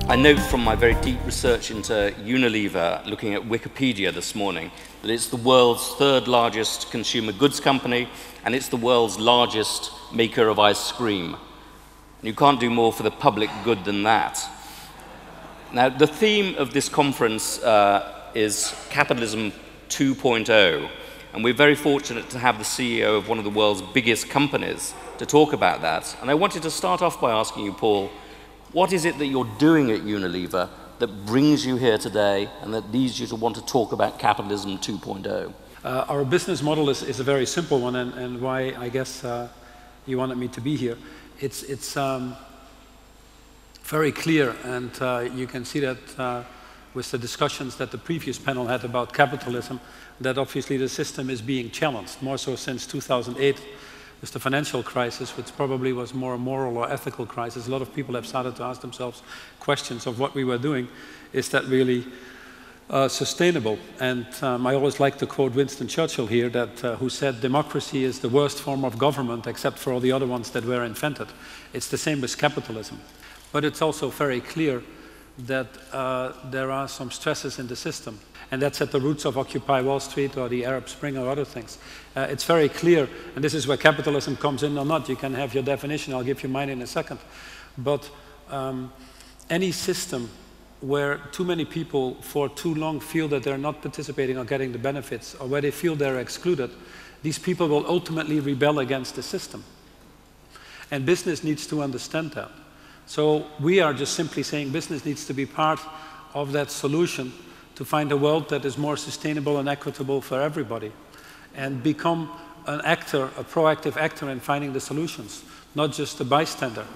I note from my very deep research into Unilever, looking at Wikipedia this morning, that it's the world's third largest consumer goods company, and it's the world's largest maker of ice cream. And you can't do more for the public good than that. Now, the theme of this conference is Capitalism 2.0, and we're very fortunate to have the CEO of one of the world's biggest companies to talk about that. And I wanted to start off by asking you, Paul, what is it that you're doing at Unilever that brings you here today and that leads you to want to talk about Capitalism 2.0? Our business model is a very simple one, and why I guess you wanted me to be here. It's very clear, and you can see that with the discussions that the previous panel had about capitalism, that obviously the system is being challenged, more so since 2008. With the financial crisis, which probably was more a moral or ethical crisis. A lot of people have started to ask themselves questions of what we were doing. Is that really sustainable? And I always like to quote Winston Churchill here, that who said, democracy is the worst form of government except for all the other ones that were invented. It's the same with capitalism. But it's also very clear that there are some stresses in the system. And that's at the roots of Occupy Wall Street or the Arab Spring or other things. It's very clear, and this is where capitalism comes in or not. You can have your definition, I'll give you mine in a second. But any system where too many people for too long feel that they're not participating or getting the benefits, or where they feel they're excluded, these people will ultimately rebel against the system. And business needs to understand that. So we are just simply saying business needs to be part of that solution to find a world that is more sustainable and equitable for everybody, and become an actor, a proactive actor in finding the solutions, not just a bystander.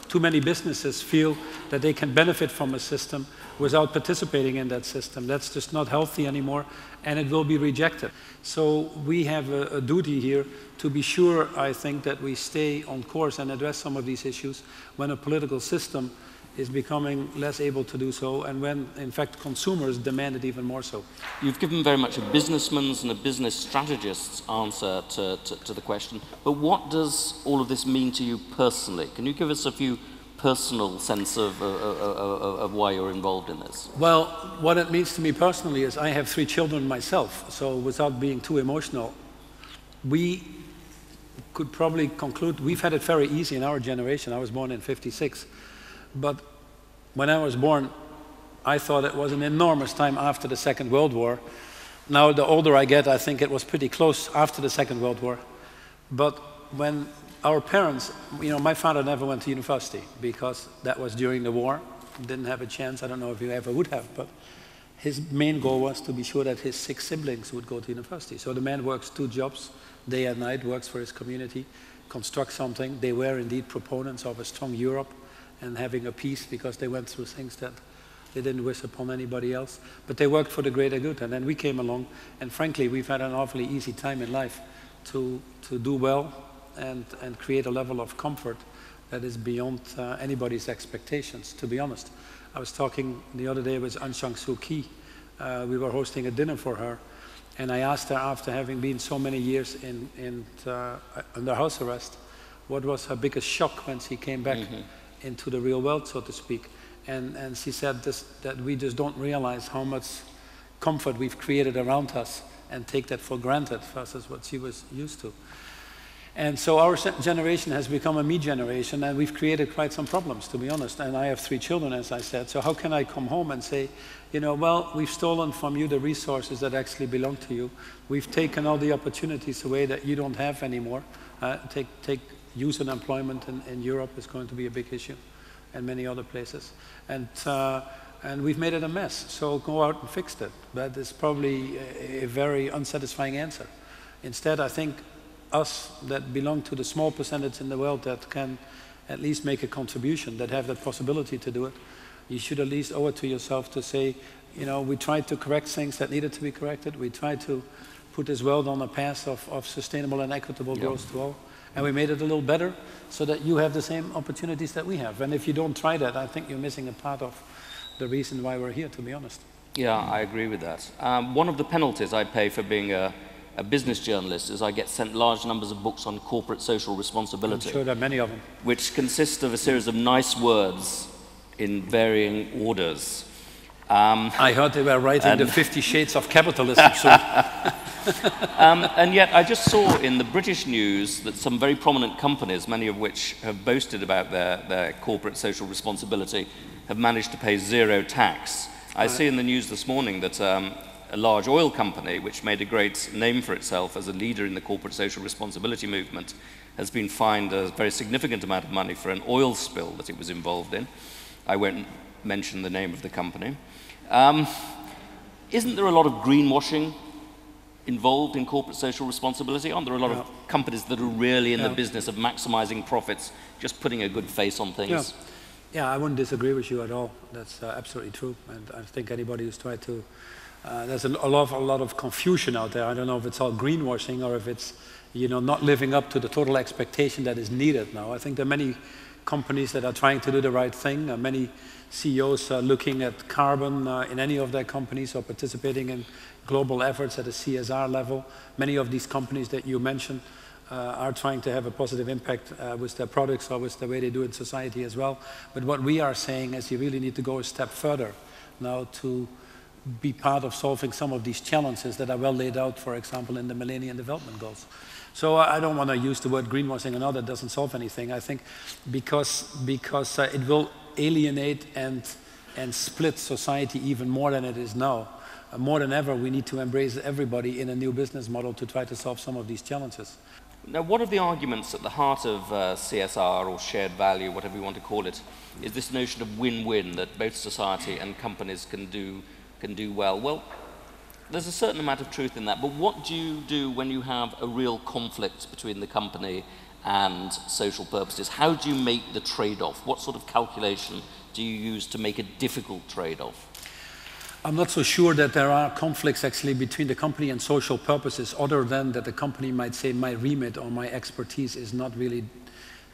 Too many businesses feel that they can benefit from a system without participating in that system. That's just not healthy anymore, and it will be rejected. So we have a duty here to be sure, I think, that we stay on course and address some of these issues when a political system is becoming less able to do so, and when, in fact, consumers demand it even more so. You've given very much a businessman's and a business strategist's answer to the question, but what does all of this mean to you personally? Can you give us a few personal sense of why you're involved in this? Well, what it means to me personally is I have 3 children myself, so without being too emotional, we could probably conclude we've had it very easy in our generation. I was born in '56. But when I was born, I thought it was an enormous time after the Second World War. Now, the older I get, I think it was pretty close after the Second World War. But when our parents, you know, my father never went to university because that was during the war. Didn't have a chance. I don't know if he ever would have, but his main goal was to be sure that his 6 siblings would go to university. So the man works 2 jobs, day and night, works for his community, constructs something. They were indeed proponents of a strong Europe and having a peace, because they went through things that they didn't wish upon anybody else. But they worked for the greater good, and then we came along, and frankly, we've had an awfully easy time in life to do well and create a level of comfort that is beyond anybody's expectations, to be honest. I was talking the other day with Aung San Suu Kyi. We were hosting a dinner for her, and I asked her, after having been so many years under house arrest, what was her biggest shock when she came back into the real world, so to speak. And she said that we just don't realize how much comfort we've created around us and take that for granted versus what she was used to. And so our generation has become a me generation, and we've created quite some problems, to be honest. And I have 3 children, as I said, so how can I come home and say, you know, well, we've stolen from you the resources that actually belong to you. We've taken all the opportunities away that you don't have anymore. Take youth unemployment in Europe is going to be a big issue, and many other places. And we've made it a mess, so go out and fix it. That is probably a very unsatisfying answer. Instead, I think us that belong to the small percentage in the world that can at least make a contribution, that have that possibility to do it, you should at least owe it to yourself to say, you know, we tried to correct things that needed to be corrected. We tried to put this world on a path of sustainable and equitable growth to all. And we made it a little better so that you have the same opportunities that we have. And if you don't try that, I think you're missing a part of the reason why we're here, to be honest. Yeah, I agree with that. One of the penalties I pay for being a a business journalist is I get sent large numbers of books on corporate social responsibility. I'm sure there are many of them. Which consist of a series of nice words in varying orders. I heard they were writing the 50 Shades of Capitalism soon. And yet I just saw in the British news that some very prominent companies, many of which have boasted about their corporate social responsibility, have managed to pay zero tax. I see in the news this morning that a large oil company, which made a great name for itself as a leader in the corporate social responsibility movement, has been fined a very significant amount of money for an oil spill that it was involved in. I won't mention the name of the company. Isn't there a lot of greenwashing involved in corporate social responsibility? Aren't there a lot of companies that are really in the business of maximizing profits, just putting a good face on things? Yeah, I wouldn't disagree with you at all. That's absolutely true. And I think anybody who's tried to, there's a lot of confusion out there. I don't know if it's all greenwashing or if it's, you know, not living up to the total expectation that is needed now. I think there are many companies that are trying to do the right thing. Many CEOs are looking at carbon in any of their companies or participating in global efforts at a CSR level. Many of these companies that you mentioned are trying to have a positive impact with their products or with the way they do in society as well. But what we are saying is you really need to go a step further now to be part of solving some of these challenges that are well laid out, for example, in the Millennium Development Goals. So I don't want to use the word greenwashing and all that doesn't solve anything. I think because it will alienate and split society even more than it is now. More than ever, we need to embrace everybody in a new business model to try to solve some of these challenges. Now, one of the arguments at the heart of CSR or shared value, whatever you want to call it, is this notion of win-win, that both society and companies can do well. Well, there's a certain amount of truth in that, but what do you do when you have a real conflict between the company and social purposes? How do you make the trade-off? What sort of calculation do you use to make a difficult trade-off? I'm not so sure that there are conflicts actually between the company and social purposes, other than that the company might say my remit or my expertise is not really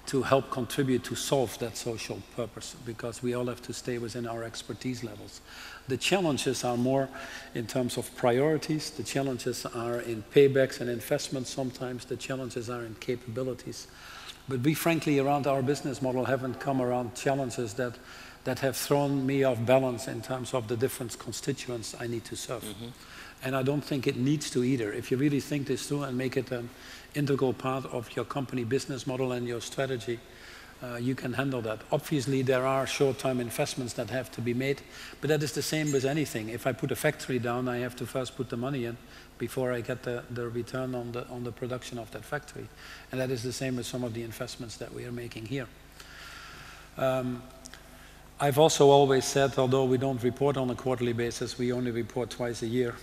to help contribute to solve that social purpose, because we all have to stay within our expertise levels. The challenges are more in terms of priorities, the challenges are in paybacks and investments sometimes, the challenges are in capabilities. But we frankly around our business model haven't come around challenges that have thrown me off balance in terms of the different constituents I need to serve. And I don't think it needs to either. If you really think this through and make it an integral part of your company business model and your strategy, you can handle that. Obviously, there are short-term investments that have to be made, but that is the same with anything. If I put a factory down, I have to first put the money in before I get the return on the production of that factory. And that is the same with some of the investments that we are making here. I've also always said, although we don't report on a quarterly basis, we only report twice a year.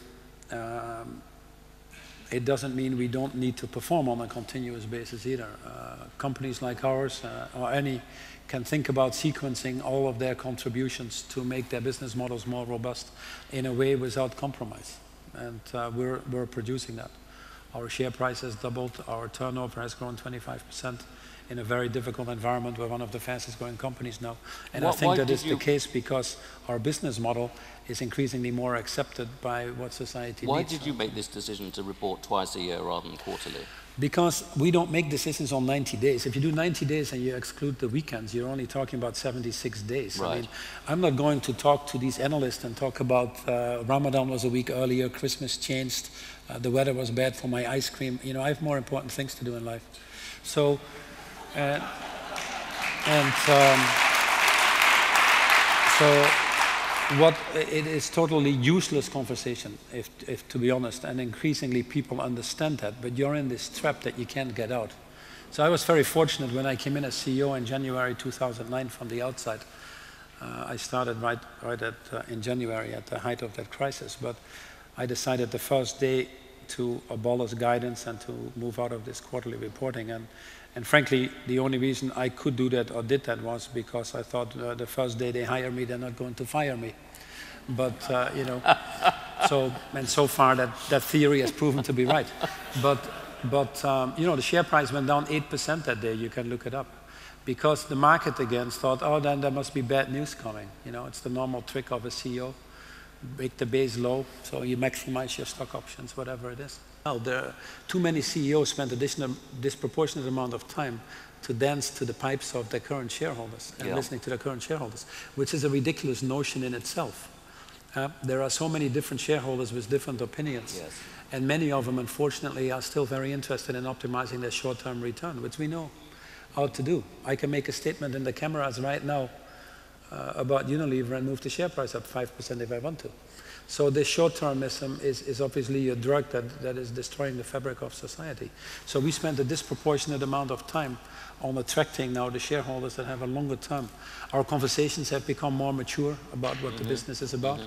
It doesn't mean we don't need to perform on a continuous basis either. Companies like ours or any can think about sequencing all of their contributions to make their business models more robust in a way without compromise. And we're producing that. Our share price has doubled, our turnover has grown 25%. In a very difficult environment. We're one of the fastest growing companies now. And I think that is the case because our business model is increasingly more accepted by what society needs. Why did you make this decision to report twice a year rather than quarterly? Because we don't make decisions on 90 days. If you do 90 days and you exclude the weekends, you're only talking about 76 days. Right. I mean, I'm not going to talk to these analysts and talk about Ramadan was a week earlier, Christmas changed, the weather was bad for my ice cream. You know, I have more important things to do in life. So it is totally useless conversation, if to be honest, and increasingly people understand that, but you're in this trap that you can't get out. So I was very fortunate when I came in as CEO in January 2009 from the outside. I started right in January at the height of that crisis, but I decided the first day to abolish guidance and to move out of this quarterly reporting. And frankly, the only reason I could do that or did that was because I thought the first day they hire me, they're not going to fire me. But, you know, so far that theory has proven to be right. But you know, the share price went down 8% that day. You can look it up. Because the market again thought, oh, then there must be bad news coming. You know, it's the normal trick of a CEO. Make the base low, so you maximize your stock options, whatever it is. Too many CEOs spend a disproportionate amount of time to dance to the pipes of their current shareholders and listening to their current shareholders, which is a ridiculous notion in itself. There are so many different shareholders with different opinions, and many of them, unfortunately, are still very interested in optimizing their short-term return, which we know how to do. I can make a statement in the cameras right now about Unilever and move the share price up 5% if I want to. So this short-termism is obviously a drug that is destroying the fabric of society. So we spend a disproportionate amount of time on attracting now the shareholders that have a longer term. Our conversations have become more mature about what the business is about.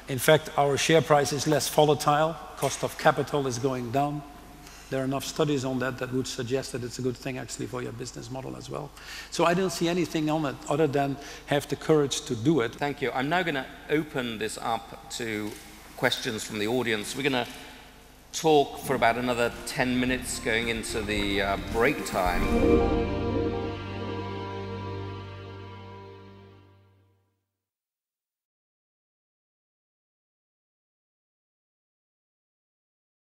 In fact, our share price is less volatile. Cost of capital is going down. There are enough studies on that that would suggest that it's a good thing actually for your business model as well. So I don't see anything on it other than have the courage to do it. Thank you. I'm now going to open this up to questions from the audience. We're going to talk for about another 10 minutes going into the break time.